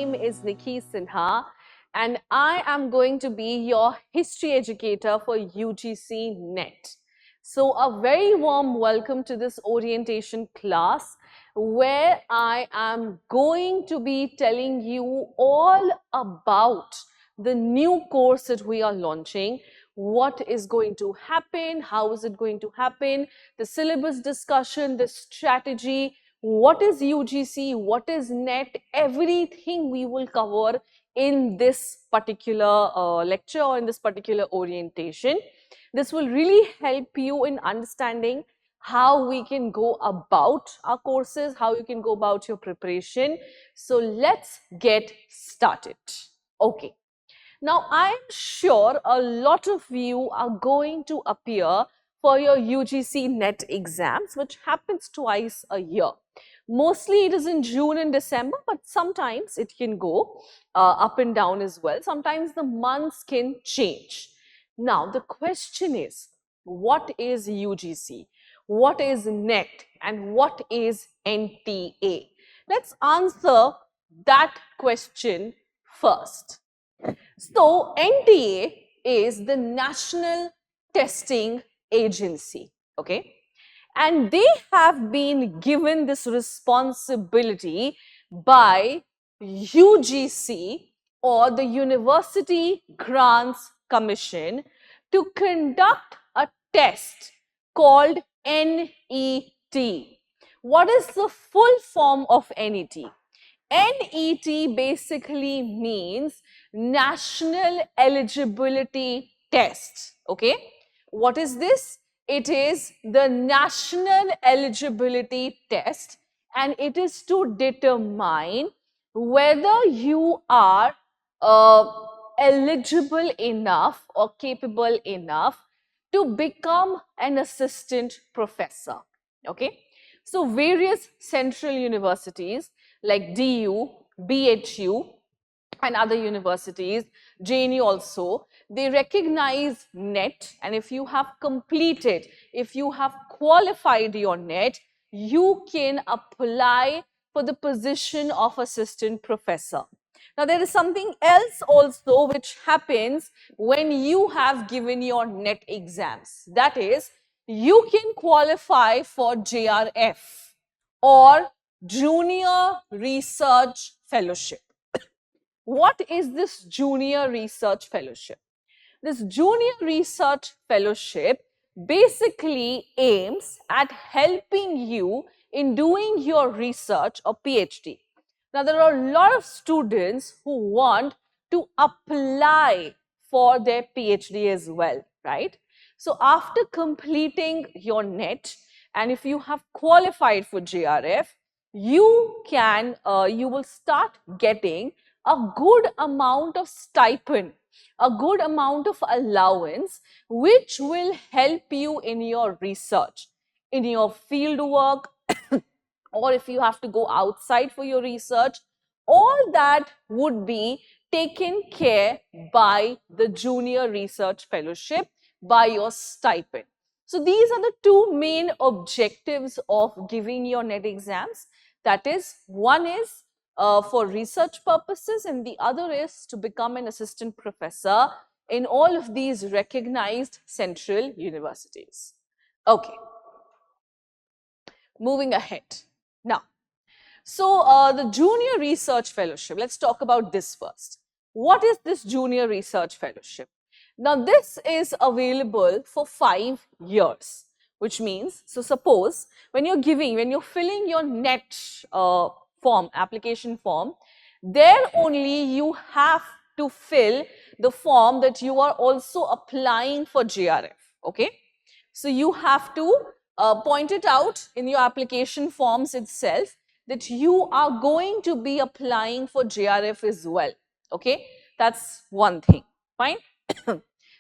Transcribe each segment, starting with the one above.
name is Nicky Sinha and I am going to be your history educator for UGC NET. So a very warm welcome to this orientation class where I am going to be telling you all about the new course that we are launching, what is going to happen, how is it going to happen, the syllabus discussion, the strategy, what is UGC, what is NET, everything we will cover in this particular lecture or in this particular orientation. This will really help you in understanding how we can go about our courses, how you can go about your preparation. So let's get started. Okay. Now, I am sure a lot of you are going to appear for your UGC NET exams, which happens twice a year. Mostly it is in June and December, but sometimes it can go up and down as well. Sometimes the months can change. Now, the question is, what is UGC? What is NET? And what is NTA? Let's answer that question first. So, NTA is the National Testing Agency, okay? And they have been given this responsibility by UGC or the University Grants Commission to conduct a test called NET. What is the full form of NET? NET basically means National Eligibility Test. Okay. What is this? It is the National Eligibility Test and it is to determine whether you are eligible enough or capable enough to become an assistant professor. Okay. So, various central universities like DU, BHU and other universities, JNU also, they recognize NET, and if you have completed, if you have qualified your NET, you can apply for the position of assistant professor. Now, there is something else also which happens when you have given your NET exams. That is, you can qualify for JRF or Junior Research Fellowship. What is this Junior Research Fellowship? This Junior Research Fellowship basically aims at helping you in doing your research or PhD. Now, there are a lot of students who want to apply for their PhD as well, right? So, after completing your NET, and if you have qualified for JRF, you will start getting a good amount of stipend, a good amount of allowance, which will help you in your research, in your field work, or if you have to go outside for your research. All that would be taken care by the Junior Research Fellowship, by your stipend. So these are the two main objectives of giving your NET exams. That is, one is for research purposes and the other is to become an assistant professor in all of these recognized central universities. Okay. Moving ahead. Now, so the Junior Research Fellowship, let's talk about this first. What is this Junior Research Fellowship? Now, this is available for 5 years, which means, so suppose when you're filling your NET form, application form, there only you have to fill the form that you are also applying for JRF, okay? So, you have to point it out in your application forms itself that you are going to be applying for JRF as well, okay? That's one thing, fine?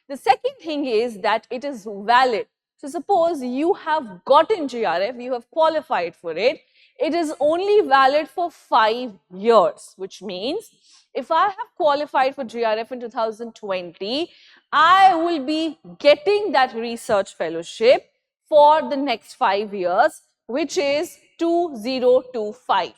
The second thing is that it is valid. So, suppose you have gotten JRF, you have qualified for it, it is only valid for 5 years, which means if I have qualified for JRF in 2020, I will be getting that research fellowship for the next 5 years, which is 2025.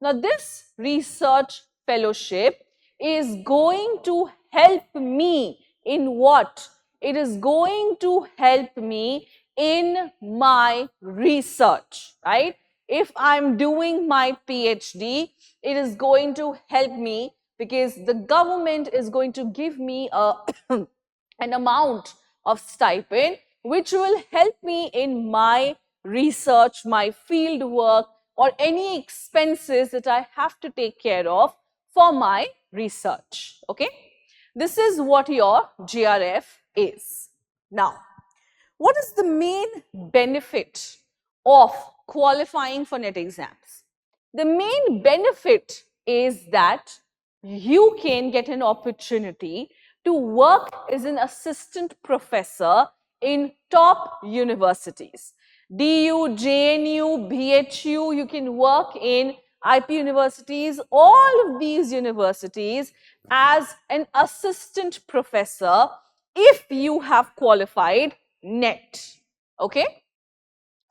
Now, this research fellowship is going to help me in what? It is going to help me in my research, right? If I'm doing my PhD, it is going to help me because the government is going to give me a an amount of stipend which will help me in my research, my field work, or any expenses that I have to take care of for my research. Okay, this is what your GRF is. Now, what is the main benefit of qualifying for NET exams? The main benefit is that you can get an opportunity to work as an assistant professor in top universities. DU, JNU, BHU, you can work in IP universities, all of these universities as an assistant professor if you have qualified NET. Okay?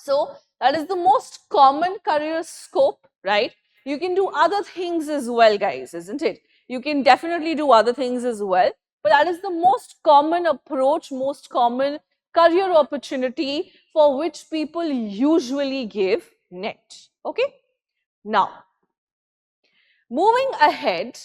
So, that is the most common career scope, right? You can do other things as well, guys, isn't it? You can definitely do other things as well, but that is the most common approach, most common career opportunity for which people usually give NET. Okay? Now, moving ahead,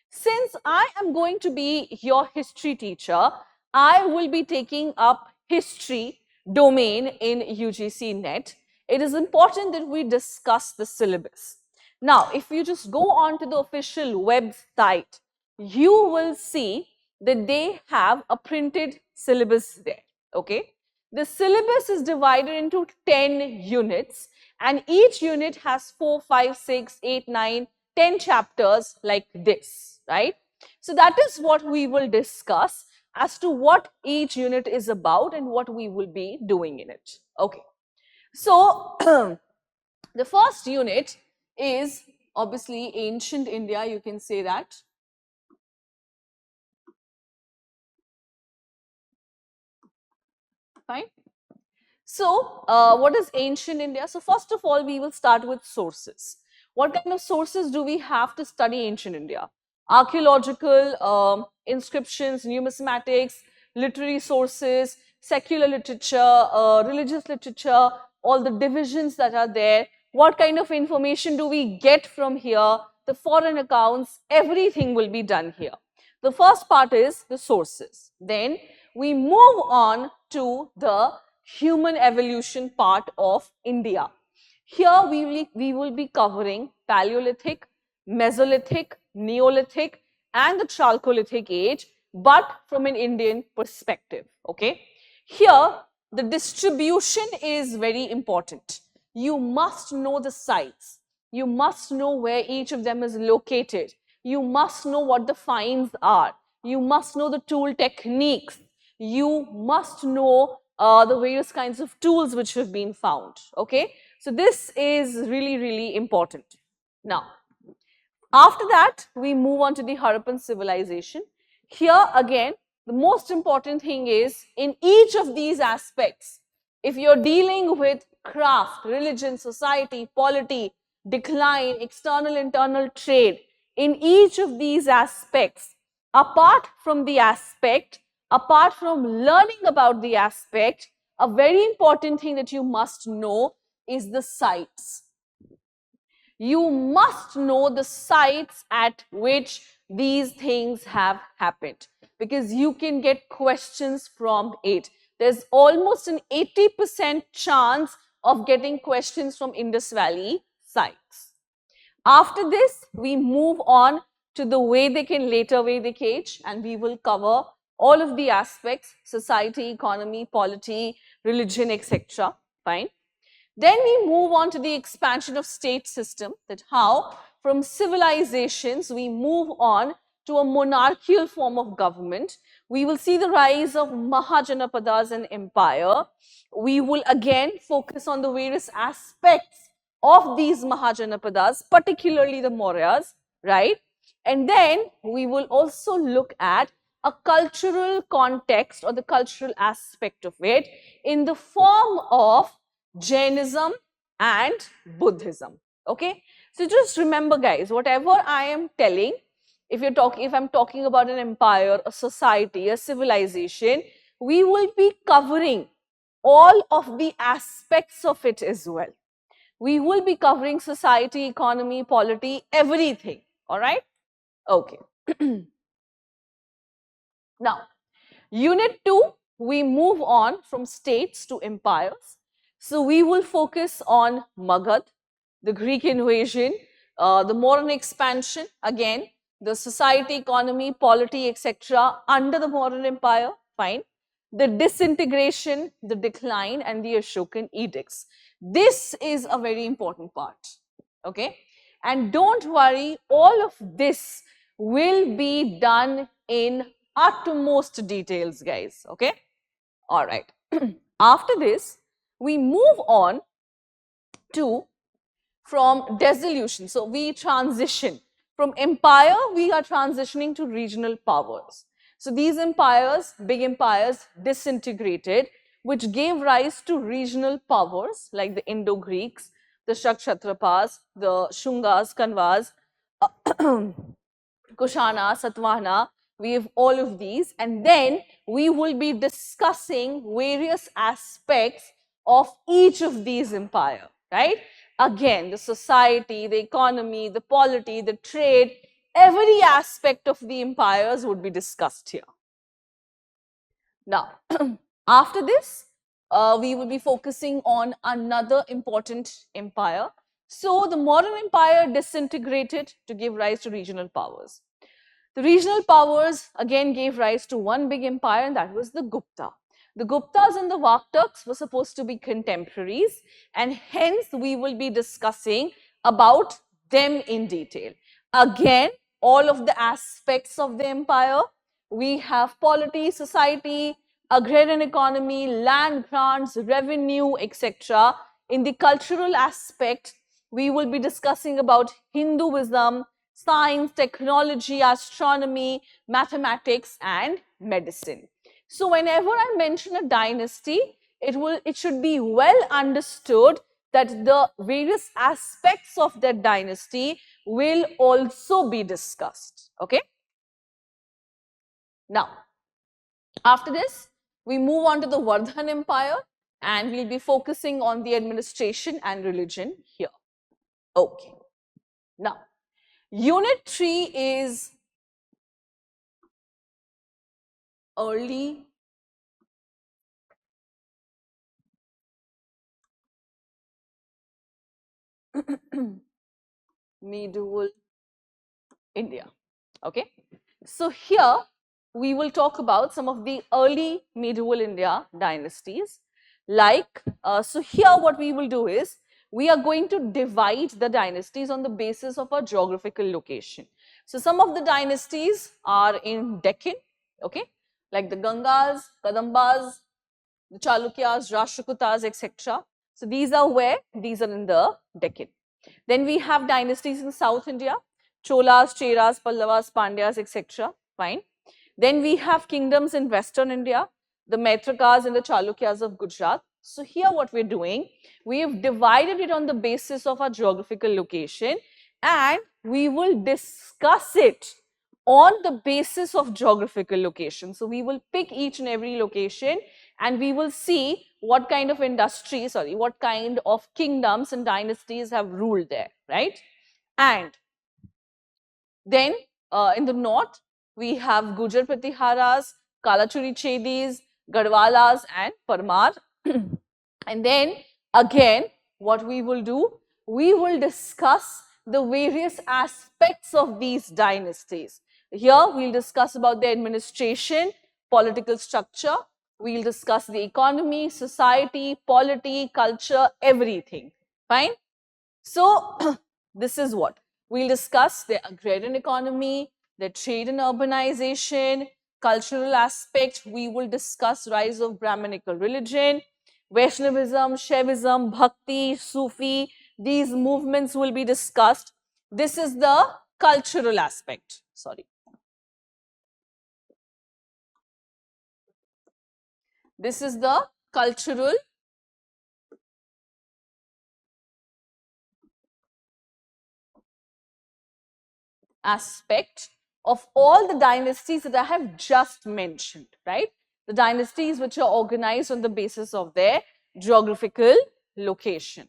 since I am going to be your history teacher, I will be taking up history domain in UGC NET. It is important that we discuss the syllabus. Now, if you just go on to the official website, you will see that they have a printed syllabus there. Okay? The syllabus is divided into 10 units, and each unit has 4, 5, 6, 8, 9, 10 chapters like this, right? So that is what we will discuss as to what each unit is about and what we will be doing in it. Okay. So the first unit is obviously ancient India, you can say that. Fine. So, what is ancient India? So, first of all, we will start with sources. What kind of sources do we have to study ancient India? Archaeological inscriptions, numismatics, literary sources, secular literature, religious literature, all the divisions that are there. What kind of information do we get from here? The foreign accounts, everything will be done here. The first part is the sources. Then we move on to the human evolution part of India. Here we will be covering Paleolithic, Mesolithic, Neolithic and the Chalcolithic age, but from an Indian perspective. Okay. Here the distribution is very important. You must know the sites. You must know where each of them is located. You must know what the finds are. You must know the tool techniques. You must know the various kinds of tools which have been found. Okay, so this is really, really important. Now, after that, we move on to the Harappan civilization. Here again, the most important thing is in each of these aspects, if you're dealing with craft, religion, society, polity, decline, external, internal trade, in each of these aspects, apart from learning about the aspect, a very important thing that you must know is the sites. You must know the sites at which these things have happened because you can get questions from it. There's almost an 80% chance of getting questions from Indus Valley sites. After this, we move on to the Vedic and later Vedic age, and we will cover all of the aspects: society, economy, polity, religion, etc. Fine. Then we move on to the expansion of state system, that how from civilizations we move on to a monarchical form of government. We will see the rise of Mahajanapadas and empire. We will again focus on the various aspects of these Mahajanapadas, particularly the Mauryas, right? And then we will also look at a cultural context or the cultural aspect of it in the form of Jainism and Buddhism. Okay, So just remember, guys, whatever I am telling, if I'm talking about an empire, a society, a civilization, we will be covering all of the aspects of it as well. We will be covering society, economy, polity, everything. All right? Okay. Now, Unit 2, we move on from states to empires. So we will focus on Magad, the Greek invasion, the modern expansion, again, the society, economy, polity, etc. under the modern empire, fine. The disintegration, the decline, and the Ashokan edicts. This is a very important part, okay? And don't worry, all of this will be done in utmost details, guys, okay? All right. After this, we move on to from dissolution. So we transition from empire, we are transitioning to regional powers. So these empires, big empires, disintegrated, which gave rise to regional powers like the Indo-Greeks, the Shakshatrapas, the Shungas, Kanvas, Kushana, Satvahana, we have all of these, and then we will be discussing various aspects of each of these empire, right? Again, the society, the economy, the polity, the trade, every aspect of the empires would be discussed here. Now, after this, we will be focusing on another important empire. So, the modern empire disintegrated to give rise to regional powers. The regional powers again gave rise to one big empire, and that was the Gupta. The Guptas and the Vakhtaks were supposed to be contemporaries, and hence we will be discussing about them in detail. Again, all of the aspects of the empire. We have polity, society, agrarian economy, land grants, revenue, etc. In the cultural aspect, we will be discussing about Hinduism, science, technology, astronomy, mathematics, and medicine. So whenever I mention a dynasty, it should be well understood that the various aspects of that dynasty will also be discussed. Okay? Now, after this, we move on to the Vardhan Empire, and we'll be focusing on the administration and religion here. Okay. Now, Unit 3 is early medieval India. Okay. So here we will talk about some of the early medieval India dynasties. So here what we will do is we are going to divide the dynasties on the basis of a geographical location. So some of the dynasties are in Deccan, okay, like the Gangas, Kadambas, the Chalukyas, Rashtrakutas, etc. So these are where? These are in the Deccan. Then we have dynasties in South India, Cholas, Cheras, Pallavas, Pandyas, etc. Fine. Then we have kingdoms in Western India, the Maitrakas and the Chalukyas of Gujarat. So here what we're doing, we have divided it on the basis of our geographical location, and we will discuss it on the basis of geographical location. So we will pick each and every location, and we will see what kind of what kind of kingdoms and dynasties have ruled there, right? And then in the north, we have Gujar Pratiharas, Kalachuri Chedis, Gadwalas, and Parmar. And then again, what we will do, we will discuss the various aspects of these dynasties. Here, we'll discuss about the administration, political structure. We'll discuss the economy, society, polity, culture, everything. Fine? So, this is what we'll discuss: the agrarian economy, the trade and urbanization, cultural aspect. We will discuss rise of Brahminical religion, Vaishnavism, Shaivism, Bhakti, Sufi. These movements will be discussed. This is the cultural aspect. Sorry. This is the cultural aspect of all the dynasties that I have just mentioned, right? The dynasties which are organized on the basis of their geographical location.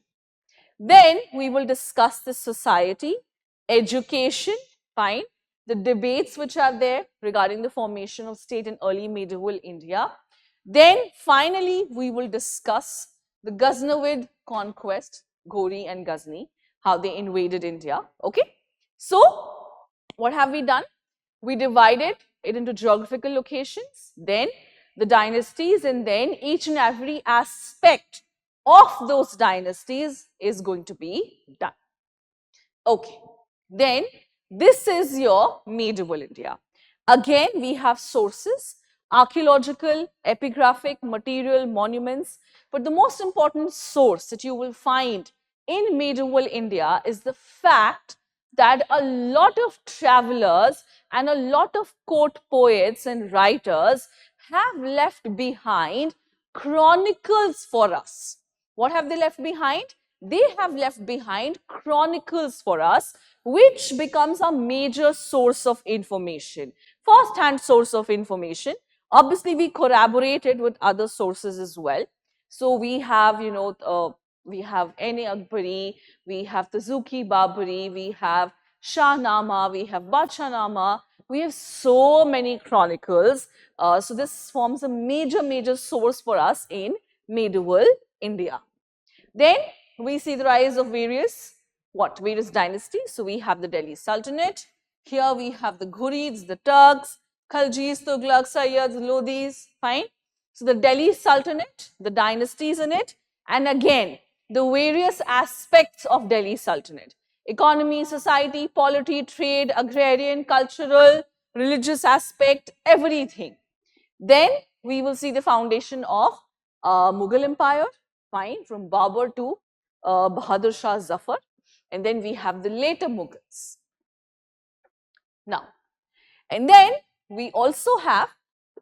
Then we will discuss the society, education, fine, the debates which are there regarding the formation of state in early medieval India. Then finally, we will discuss the Ghaznavid conquest, Ghori and Ghazni, how they invaded India. Okay. So, what have we done? We divided it into geographical locations, then the dynasties, and then each and every aspect of those dynasties is going to be done. Okay, then this is your medieval India. Again, we have sources, archaeological, epigraphic, material, monuments, but the most important source that you will find in medieval India is the fact that a lot of travelers and a lot of court poets and writers have left behind chronicles for us. What have they left behind? They have left behind chronicles for us, which becomes a major source of information, first-hand source of information. Obviously, we corroborated with other sources as well. So we have, we have N.A. Akbari, we have Tazuki Babari, we have Shahnama, we have Badshahnama, we have so many chronicles. So this forms a major source for us in medieval India. Then we see the rise of various dynasties. So we have the Delhi Sultanate. Here we have the Ghurids, the Turks, Khaljis, Tughlaqs, Sayyids, Lodhis, fine. So the Delhi Sultanate, the dynasties in it, and again, the various aspects of Delhi Sultanate. Economy, society, polity, trade, agrarian, cultural, religious aspect, everything. Then we will see the foundation of Mughal Empire, fine, from Babur to Bahadur Shah Zafar. And then we have the later Mughals. Now, and then we also have,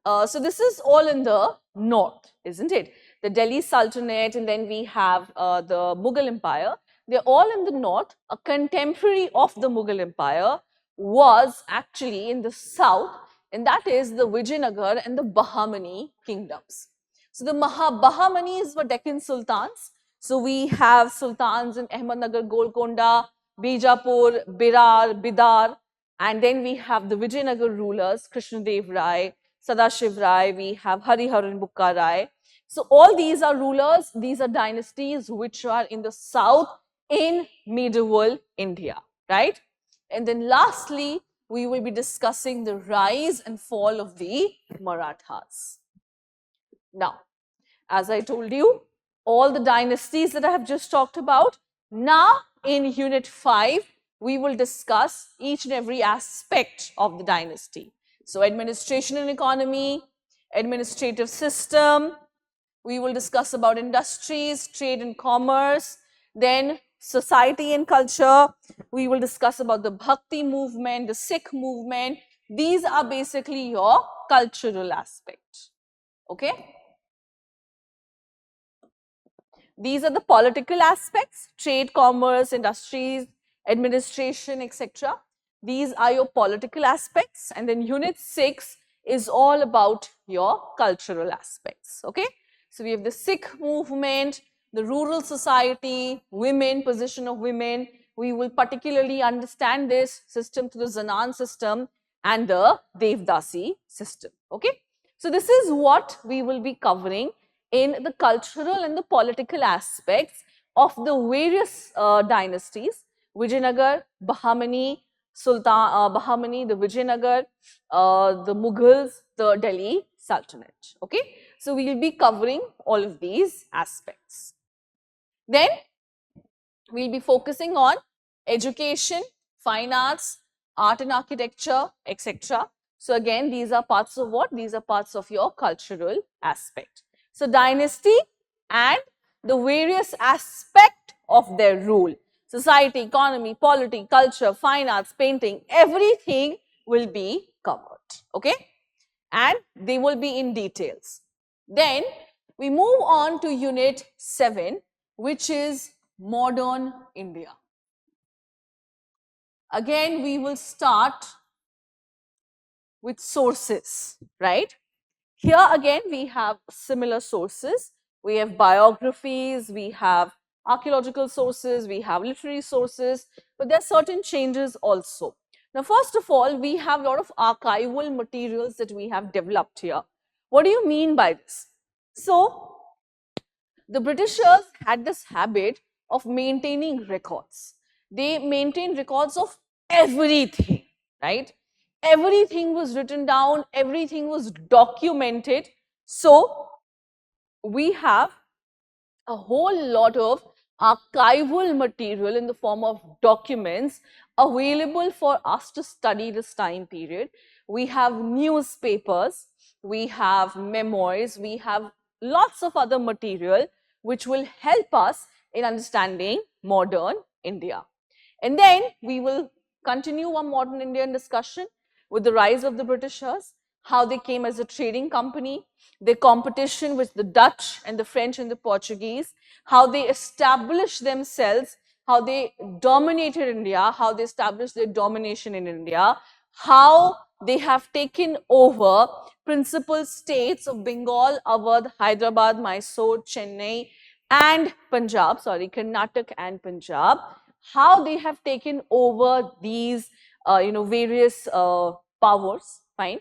so this is all in the north, isn't it? The Delhi Sultanate, and then we have the Mughal Empire. They're all in the north. A contemporary of the Mughal Empire was actually in the south, and that is the Vijayanagar and the Bahmani kingdoms. So the Bahmanis were Deccan sultans. So we have sultans in Ahmednagar, Golconda, Bijapur, Birar, Bidar, and then we have the Vijayanagar rulers, Krishnadev Rai, Sadashiv Rai, we have Hariharan Bukka Rai. So all these are rulers, these are dynasties which are in the south in medieval India, right? And then lastly, we will be discussing the rise and fall of the Marathas. Now, as I told you, all the dynasties that I have just talked about, now in Unit 5, we will discuss each and every aspect of the dynasty. So, administration and economy, administrative system, we will discuss about industries, trade and commerce, then society and culture, we will discuss about the Bhakti movement, the Sikh movement. These are basically your cultural aspect, okay? These are the political aspects, trade, commerce, industries, administration, etc. These are your political aspects, and then Unit 6 is all about your cultural aspects, okay? So we have the Sikh movement, the rural society, women, position of women. We will particularly understand this system through the Zanan system and the Devdasi system, okay? So this is what we will be covering in the cultural and the political aspects of the various dynasties, Vijayanagar, Bahmani, Bahmani, the Vijayanagar, the Mughals, the Delhi Sultanate, okay? So we will be covering all of these aspects. Then we will be focusing on education, fine arts, art and architecture, etc. So again, these are parts of what? These are parts of your cultural aspect. So dynasty and the various aspect of their rule. Society, economy, polity, culture, fine arts, painting, everything will be covered, okay? And they will be in details. Then we move on to Unit 7, which is modern India. Again, we will start with sources, right? Here again, we have similar sources. We have biographies, we have archaeological sources, we have literary sources, but there are certain changes also. Now, first of all, we have a lot of archival materials that we have developed here. What do you mean by this? So, the Britishers had this habit of maintaining records. They maintained records of everything, right? Everything was written down, everything was documented. So, we have a whole lot of archival material in the form of documents available for us to study this time period. We have newspapers, we have memoirs, we have lots of other material which will help us in understanding modern India. And then we will continue our modern Indian discussion with the rise of the Britishers, how they came as a trading company, their competition with the Dutch and the French and the Portuguese, how they established themselves, how they dominated India, how they established their domination in India, how they have taken over principal states of Bengal, Awadh, Hyderabad, Mysore, Chennai, and Punjab, sorry, Karnataka and Punjab, how they have taken over these, various powers, fine.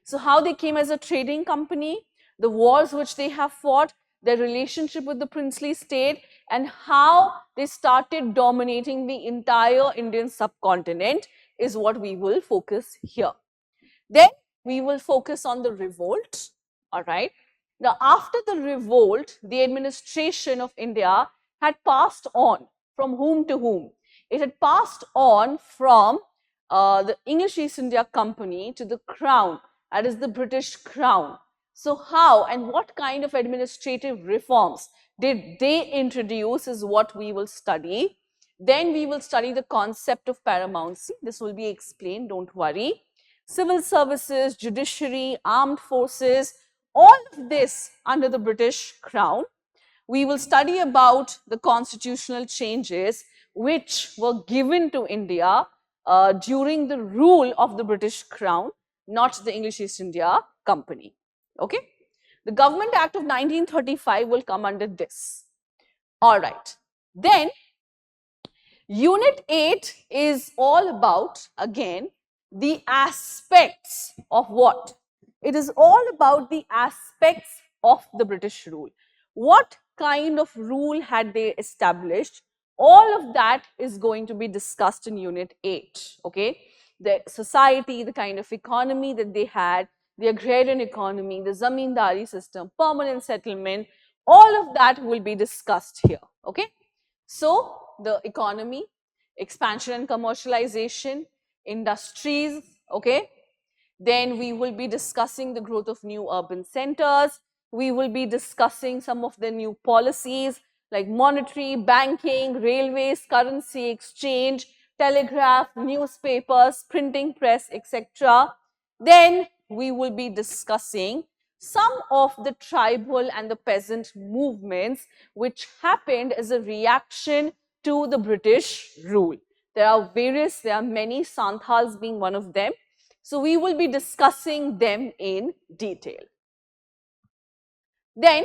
So how they came as a trading company, the wars which they have fought, their relationship with the princely state, and how they started dominating the entire Indian subcontinent is what we will focus here. Then we will focus on the revolt, all right. Now, after the revolt, the administration of India had passed on from whom to whom? It had passed on from the English East India Company to the Crown, that is the British Crown. So, how and what kind of administrative reforms did they introduce is what we will study. Then we will study the concept of paramountcy. This will be explained, don't worry. Civil services, judiciary, armed forces, all of this under the British Crown. We will study about the constitutional changes which were given to India during the rule of the British Crown, not the English East India Company. Okay? The Government Act of 1935 will come under this. All right. Then, Unit 8 is all about, again, the aspects of what? It is all about the aspects of the British rule. What kind of rule had they established? All of that is going to be discussed in Unit 8, okay? The society, the kind of economy that they had, the agrarian economy, the zamindari system, permanent settlement, all of that will be discussed here, okay? So, the economy, expansion and commercialization, industries, okay? Then we will be discussing the growth of new urban centers. We will be discussing some of the new policies like monetary, banking, railways, currency exchange, telegraph, newspapers, printing press, etc. Then we will be discussing some of the tribal and the peasant movements which happened as a reaction to the British rule. There are many, Santhals being one of them. So, we will be discussing them in detail. Then,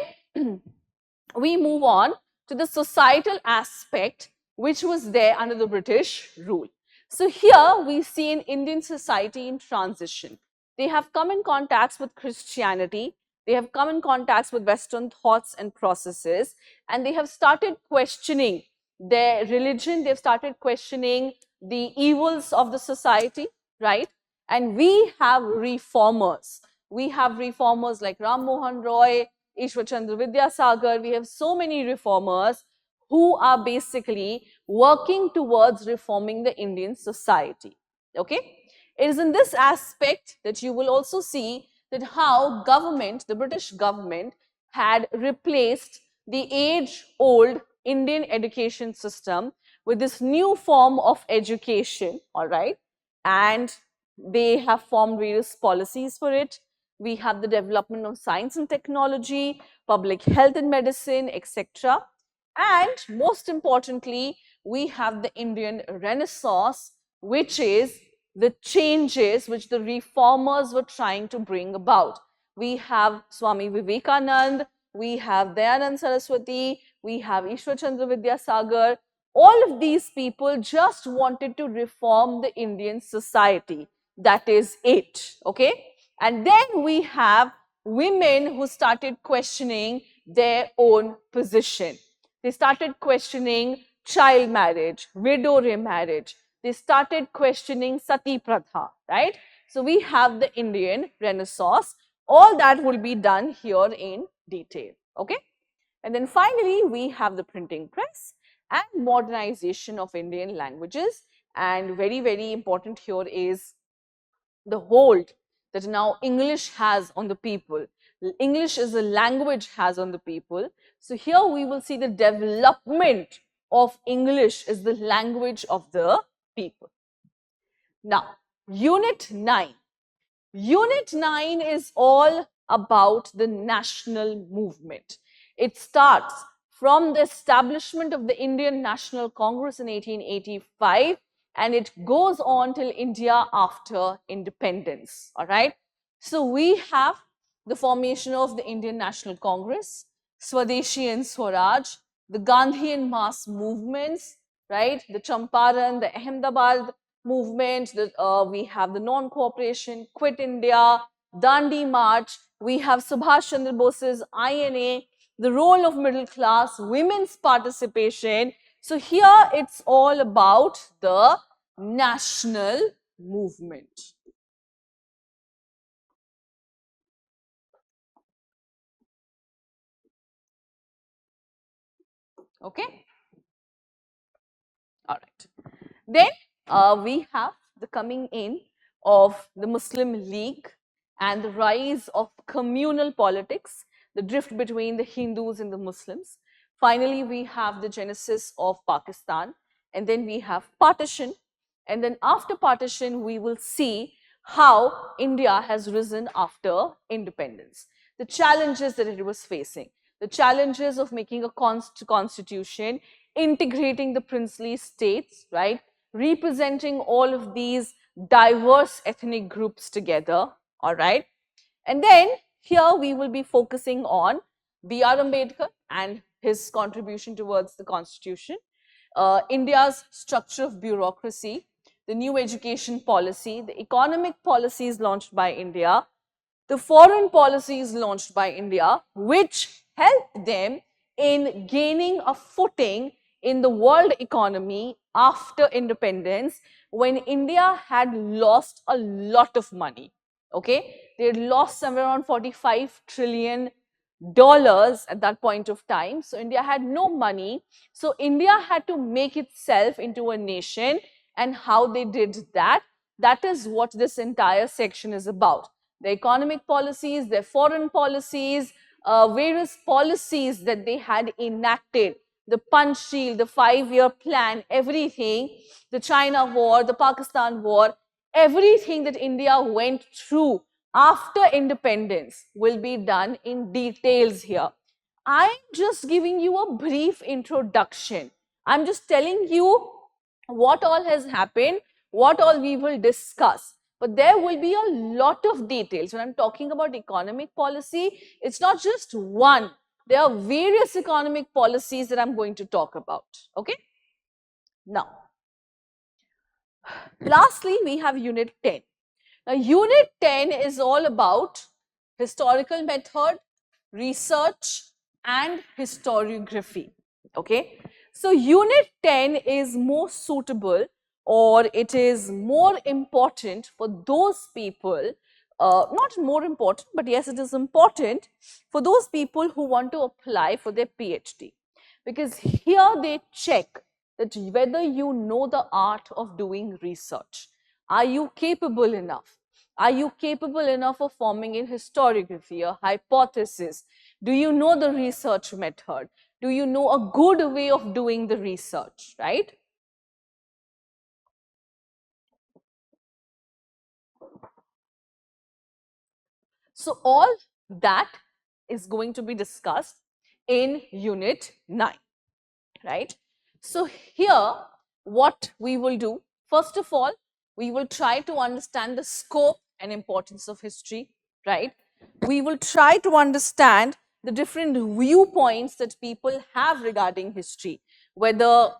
we move on to the societal aspect which was there under the British rule. So, here we see an Indian society in transition. They have come in contact with Christianity, they have come in contact with Western thoughts and processes, and they have started questioning their religion, they have started questioning the evils of the society, right? And we have reformers. We have reformers like Ram Mohan Roy, Ishwar Chandra Vidyasagar. We have so many reformers who are basically working towards reforming the Indian society. Okay? It is in this aspect that you will also see that how government, the British government, had replaced the age-old Indian education system with this new form of education, all right? And they have formed various policies for it. We have the development of science and technology, public health and medicine, etc. And most importantly, we have the Indian Renaissance, which is the changes which the reformers were trying to bring about. We have Swami Vivekanand, we have Dayanand Saraswati, we have Ishwar Chandra Vidyasagar. All of these people just wanted to reform the Indian society. That is it. Okay. And then we have women who started questioning their own position. They started questioning child marriage, widow remarriage. They started questioning sati pratha, right? So we have the Indian Renaissance. All that will be done here in detail. Okay. And then finally, we have the printing press and modernization of Indian languages. And very, very important here is the hold that now English has on the people. English as a language has on the people. So here we will see the development of English as the language of the people. Now, Unit 9. Unit 9 is all about the national movement. It starts from the establishment of the Indian National Congress in 1885 and it goes on till India after independence. All right. So we have the formation of the Indian National Congress, Swadeshi and Swaraj, the Gandhian mass movements, right? The Champaran, the Ahmedabad movement, we have the non-cooperation, Quit India, Dandi March, we have Subhash Chandra Bose's INA, the role of middle class, women's participation. So here it's all about the national movement. Okay? All right. Then we have the coming in of the Muslim League and the rise of communal politics, the drift between the Hindus and the Muslims. Finally, we have the genesis of Pakistan, and then we have partition. And then after partition, we will see how India has risen after independence, the challenges that it was facing, the challenges of making a constitution, integrating the princely states, right? Representing all of these diverse ethnic groups together, all right? And then here we will be focusing on B.R. Ambedkar and his contribution towards the constitution, India's structure of bureaucracy, the new education policy, the economic policies launched by India, the foreign policies launched by India, which helped them in gaining a footing in the world economy after independence when India had lost a lot of money. Okay, they had lost somewhere around $45 trillion at that point of time. So India had no money. So India had to make itself into a nation, and how they did that, that is what this entire section is about. The economic policies, their foreign policies, various policies that they had enacted, the Panchsheel, the 5-year plan, everything, the China war, the Pakistan war, everything that India went through after independence will be done in details here. I'm just giving you a brief introduction. I'm just telling you what all has happened, what all we will discuss. But there will be a lot of details. When I'm talking about economic policy, it's not just one. There are various economic policies that I'm going to talk about. Okay? Now, lastly, we have Unit 10. Now, Unit 10 is all about historical method, research, and historiography. Okay? So, Unit 10 is more suitable, or it is more important for those people, not more important, but yes, it is important for those people who want to apply for their PhD. Because here they check that whether you know the art of doing research. Are you capable enough? Are you capable enough of forming a historiography, a hypothesis? Do you know the research method? Do you know a good way of doing the research, right? So all that is going to be discussed in Unit 9, right? So here, what we will do, First of all, we will try to understand the scope and importance of history, right? We will try to understand the different viewpoints that people have regarding history, whether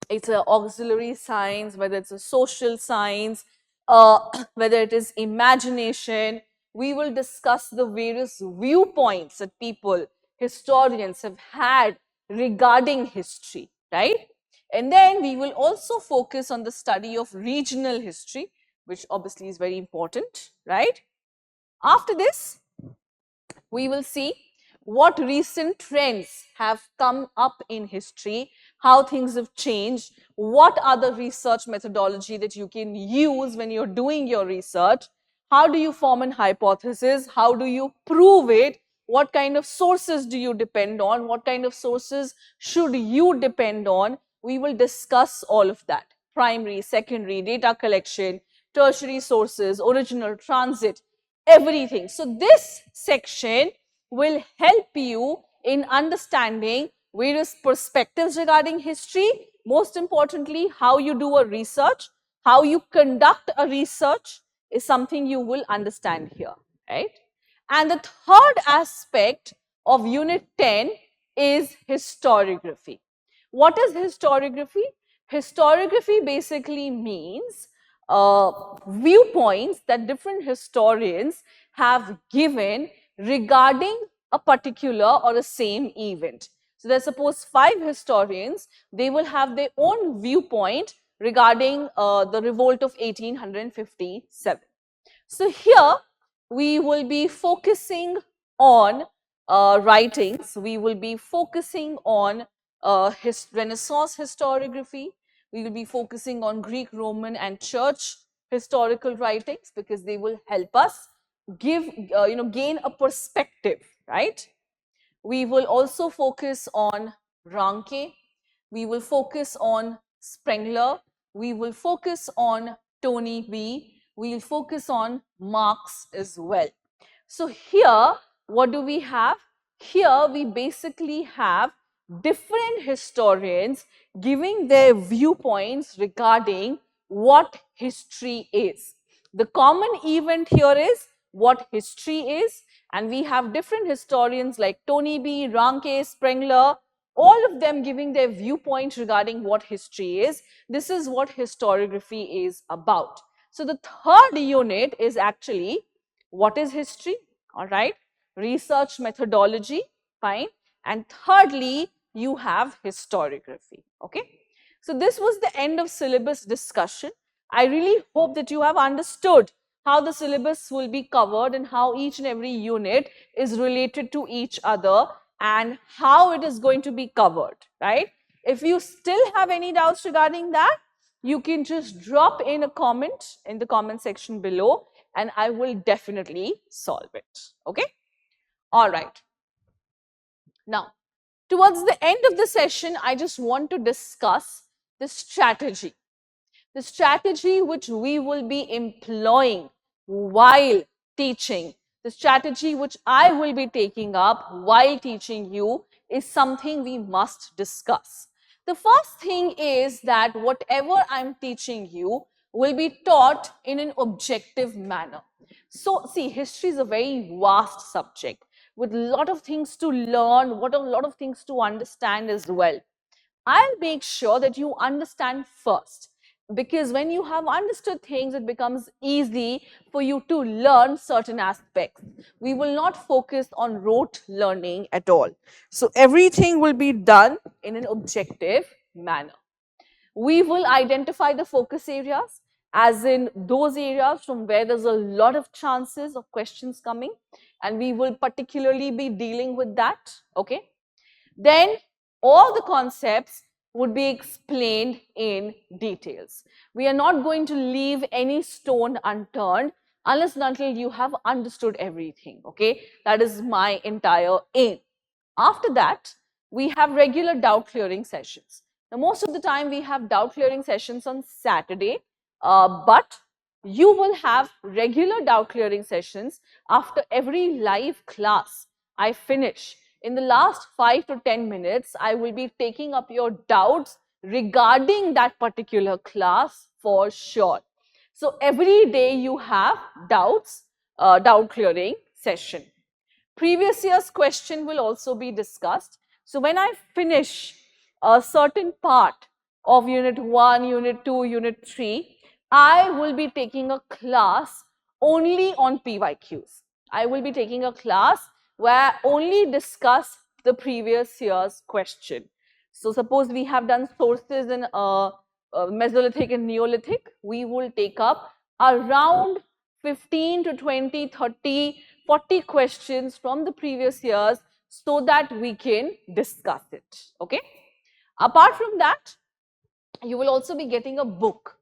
it's an auxiliary science, whether it's a social science, whether it is imagination. We will discuss the various viewpoints that people, historians have had regarding history, right? And then we will also focus on the study of regional history, which obviously is very important, right? After this, we will see what recent trends have come up in history, how things have changed, what are the research methodology that you can use when you're doing your research, how do you form an hypothesis, how do you prove it, what kind of sources do you depend on, what kind of sources should you depend on. We will discuss all of that. Primary, secondary, data collection, tertiary sources, original, transit, everything. So this section will help you in understanding various perspectives regarding history. Most importantly, how you do a research, how you conduct a research is something you will understand here, right? And the third aspect of Unit 10 is historiography. What is historiography? Historiography basically means viewpoints that different historians have given regarding a particular or a same event. So there's suppose 5 historians, they will have their own viewpoint regarding the revolt of 1857. So here we will be focusing on writings, we will be focusing on Renaissance historiography, we will be focusing on Greek, Roman and church historical writings because they will help us give, gain a perspective, right? We will also focus on Ranke, we will focus on Sprengler, we will focus on Tony B, we will focus on Marx as well. So here, what do we have? Here we basically have different historians giving their viewpoints regarding what history is. The common event here is what history is, and we have different historians like Tony B, Ranke, Sprengler, all of them giving their viewpoint regarding what history is. This is what historiography is about. So the third unit is actually what is history, all right, research methodology, fine, and thirdly, you have historiography, okay. So this was the end of syllabus discussion. I really hope that you have understood how the syllabus will be covered and how each and every unit is related to each other and how it is going to be covered, right? If you still have any doubts regarding that, you can just drop in a comment in the comment section below and I will definitely solve it, okay? All right. Now, towards the end of the session, I just want to discuss the strategy which we will be employing while teaching, the strategy which I will be taking up while teaching you is something we must discuss. The first thing is that whatever I'm teaching you will be taught in an objective manner. So, see, history is a very vast subject with a lot of things to learn, a lot of things to understand as well. I'll make sure that you understand first, because when you have understood things, it becomes easy for you to learn certain aspects. We will not focus on rote learning at all. So everything will be done in an objective manner. We will identify the focus areas, as in those areas from where there's a lot of chances of questions coming, and we will particularly be dealing with that, okay? Then all the concepts would be explained in details. We are not going to leave any stone unturned unless and until you have understood everything, okay? That is my entire aim. After that, we have regular doubt clearing sessions. Now, most of the time we have doubt clearing sessions on Saturday, but you will have regular doubt clearing sessions after every live class I finish. In the last 5 to 10 minutes, I will be taking up your doubts regarding that particular class for sure. So every day you have doubt clearing session. Previous year's question will also be discussed. So when I finish a certain part of Unit 1, Unit 2, Unit 3, I will be taking a class only on PYQs. I will be taking a class where I only discuss the previous year's question. So suppose we have done sources in Mesolithic and Neolithic, we will take up around 15 to 20, 30, 40 questions from the previous years so that we can discuss it. Okay. Apart from that, you will also be getting a book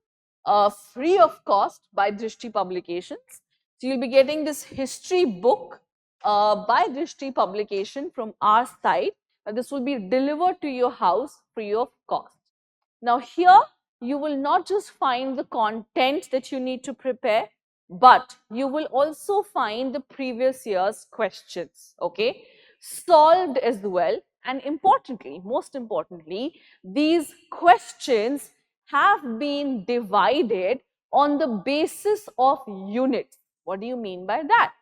free of cost by Drishti Publications. So you'll be getting this history book by Drishti Publication from our side. This will be delivered to your house free of cost. Now here you will not just find the content that you need to prepare, but you will also find the previous year's questions, okay, solved as well. And importantly, most importantly, these questions have been divided on the basis of units. What do you mean by that?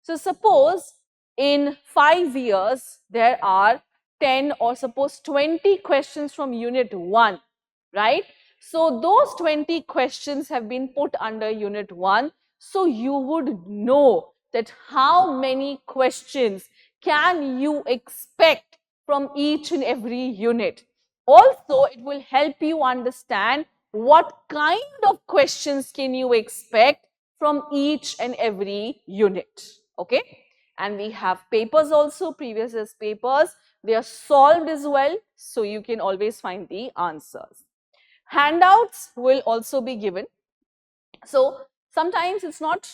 So suppose in 5 years there are 10 or suppose 20 questions from Unit 1, right? So those 20 questions have been put under Unit 1. So you would know that how many questions can you expect from each and every unit. Also, it will help you understand what kind of questions can you expect from each and every unit. Okay. And we have papers also, previous year's papers. They are solved as well. So you can always find the answers. Handouts will also be given. So sometimes it's not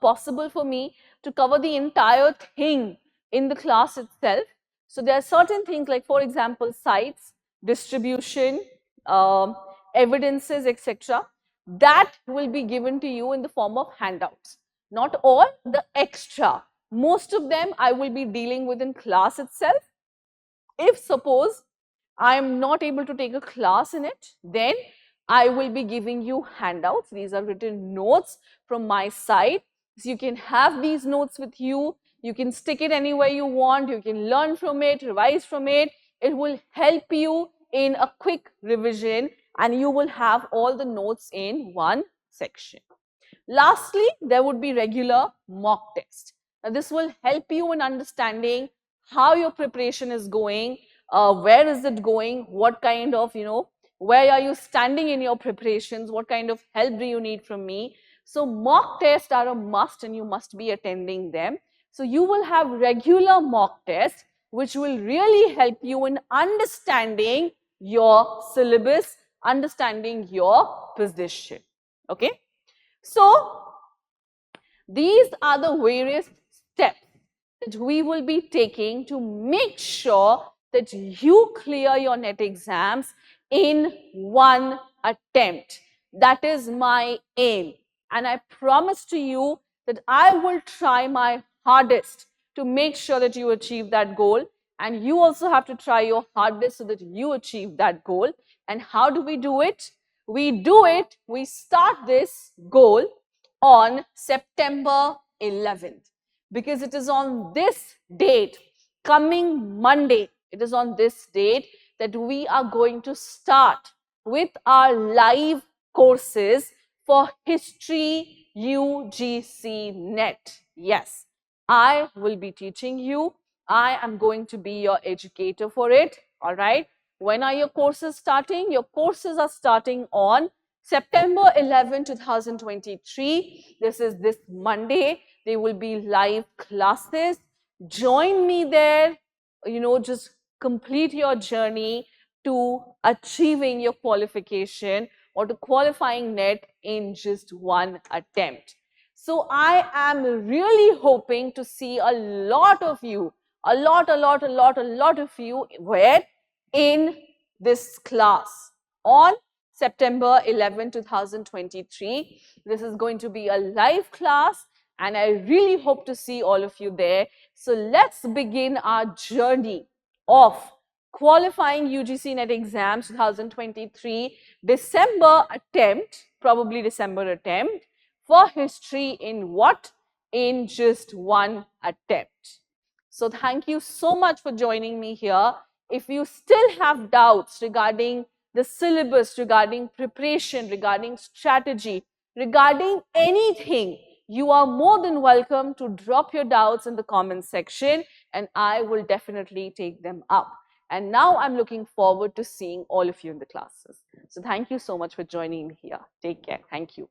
possible for me to cover the entire thing in the class itself. So there are certain things like, for example, sites, distribution, evidences, etc. that will be given to you in the form of handouts. Not all, the extra. Most of them I will be dealing with in class itself. If suppose I am not able to take a class in it, then I will be giving you handouts. These are written notes from my side. So you can have these notes with you. You can stick it anywhere you want. You can learn from it, revise from it. It will help you in a quick revision and you will have all the notes in one section. Lastly, there would be regular mock test. Now, this will help you in understanding how your preparation is going, where is it going, what kind of, where are you standing in your preparations, what kind of help do you need from me. So mock tests are a must and you must be attending them. So you will have regular mock tests which will really help you in understanding your syllabus, understanding your position. Okay. So these are the various steps that we will be taking to make sure that you clear your NET exams in one attempt. That is my aim. And I promise to you that I will try my hardest to make sure that you achieve that goal. And you also have to try your hardest so that you achieve that goal. And how do we do it? We start this goal on September 11th because it is on this date, coming Monday, it is on this date that we are going to start with our live courses for History UGC NET. Yes, I will be teaching you. I am going to be your educator for it. All right. When are your courses starting? Your courses are starting on September 11, 2023. This is this Monday. There will be live classes. Join me there. Just complete your journey to achieving your qualification or to qualifying NET in just one attempt. So I am really hoping to see a lot of you, a lot of you where in this class on September 11, 2023. This is going to be a live class and I really hope to see all of you there. So let's begin our journey of qualifying UGC NET exams 2023 December attempt, probably December attempt for history in what? In just one attempt. So thank you so much for joining me here. If you still have doubts regarding the syllabus, regarding preparation, regarding strategy, regarding anything, you are more than welcome to drop your doubts in the comment section and I will definitely take them up. And now I'm looking forward to seeing all of you in the classes. So thank you so much for joining me here. Take care. Thank you.